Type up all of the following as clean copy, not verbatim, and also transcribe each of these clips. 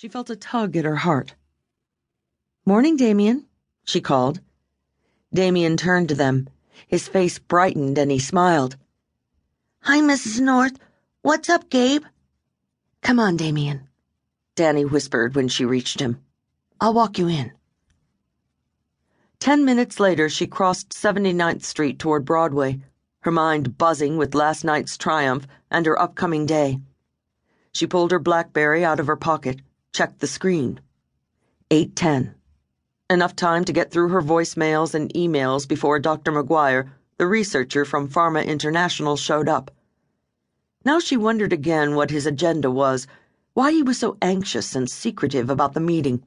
She felt a tug at her heart. "Morning, Damien," she called. Damien turned to them. His face brightened and he smiled. "Hi, Mrs. North. What's up, Gabe?" "Come on, Damien," Dani whispered when she reached him. "I'll walk you in." 10 minutes later, she crossed 79th Street toward Broadway, her mind buzzing with last night's triumph and her upcoming day. She pulled her BlackBerry out of her pocket, checked the screen. 8:10. Enough time to get through her voicemails and emails before Dr. McGuire, the researcher from Pharma International, showed up. Now she wondered again what his agenda was, why he was so anxious and secretive about the meeting.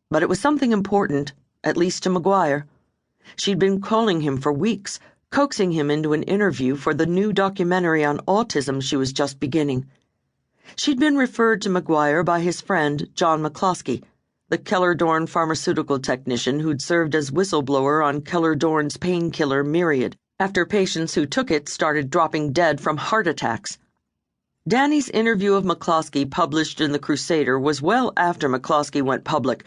But it was something important, at least to McGuire. She'd been calling him for weeks, coaxing him into an interview for the new documentary on autism she was just beginning. She'd been referred to McGuire by his friend, John McCloskey, the Keller-Dorn pharmaceutical technician who'd served as whistleblower on Keller-Dorn's painkiller Myriad after patients who took it started dropping dead from heart attacks. Dani's interview of McCloskey published in The Crusader was well after McCloskey went public,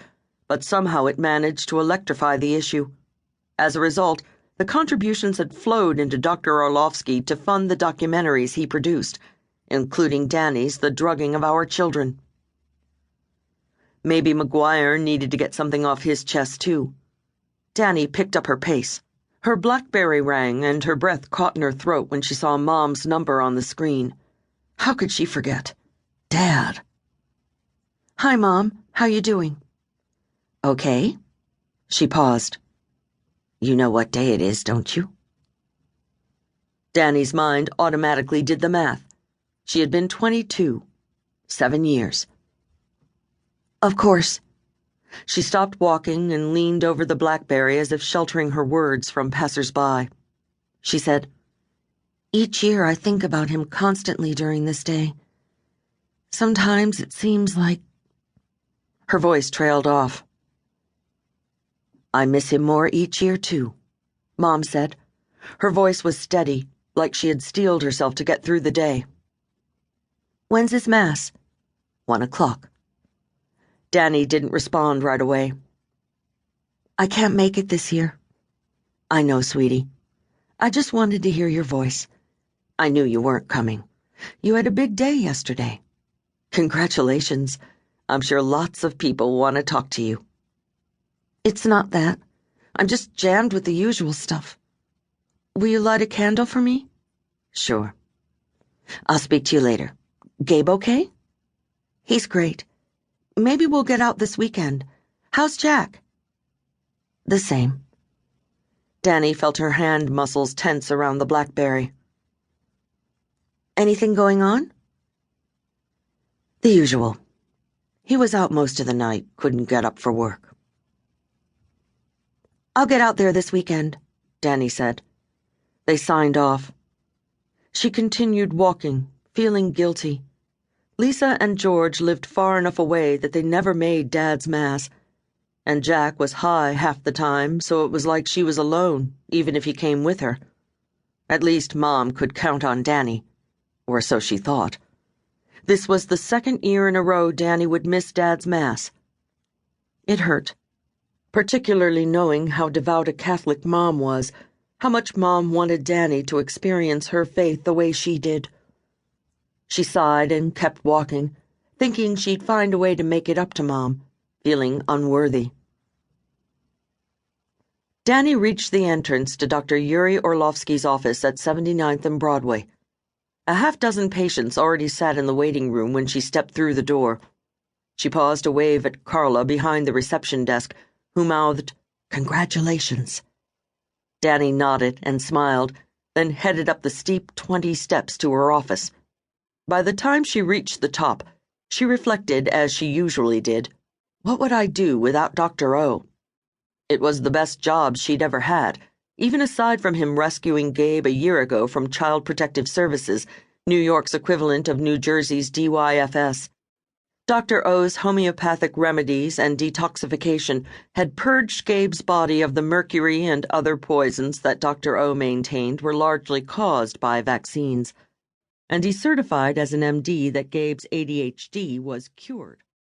but somehow it managed to electrify the issue. As a result, the contributions had flowed into Dr. Orlovsky to fund the documentaries he produced, including Dani's The Drugging of Our Children. Maybe McGuire needed to get something off his chest, too. Dani picked up her pace. Her BlackBerry rang and her breath caught in her throat when she saw Mom's number on the screen. How could she forget? Dad. "Hi, Mom. How you doing?" "Okay." She paused. "You know what day it is, don't you?" Dani's mind automatically did the math. She had been 22. 7 years. "Of course." She stopped walking and leaned over the BlackBerry as if sheltering her words from passers-by. She said, "Each year I think about him constantly during this day. Sometimes it seems like—" Her voice trailed off. "I miss him more each year, too," Mom said. Her voice was steady, like she had steeled herself to get through the day. "When's his mass?" 1 o'clock. Dani didn't respond right away. "I can't make it this year." "I know, sweetie. I just wanted to hear your voice. I knew you weren't coming. You had a big day yesterday. Congratulations. I'm sure lots of people want to talk to you." "It's not that. I'm just jammed with the usual stuff. Will you light a candle for me?" "Sure. I'll speak to you later. Gabe okay?" "He's great. Maybe we'll get out this weekend. How's Jack?" "The same." Dani felt her hand muscles tense around the BlackBerry. "Anything going on?" "The usual. He was out most of the night, couldn't get up for work." "I'll get out there this weekend," Dani said. They signed off. She continued walking, feeling guilty. Lisa and George lived far enough away that they never made Dad's mass, and Jack was high half the time, so it was like she was alone, even if he came with her. At least Mom could count on Dani, or so she thought. This was the second year in a row Dani would miss Dad's mass. It hurt, particularly knowing how devout a Catholic Mom was, how much Mom wanted Dani to experience her faith the way she did. She sighed and kept walking, thinking she'd find a way to make it up to Mom, feeling unworthy. Dani reached the entrance to Dr. Yuri Orlovsky's office at 79th and Broadway. A half-dozen patients already sat in the waiting room when she stepped through the door. She paused to wave at Carla behind the reception desk, who mouthed, "Congratulations." Dani nodded and smiled, then headed up the steep 20 steps to her office. By the time she reached the top, she reflected, as she usually did, what would I do without Dr. O? It was the best job she'd ever had, even aside from him rescuing Gabe a year ago from Child Protective Services, New York's equivalent of New Jersey's DYFS. Dr. O's homeopathic remedies and detoxification had purged Gabe's body of the mercury and other poisons that Dr. O maintained were largely caused by vaccines, and he certified as an MD that Gabe's ADHD was cured.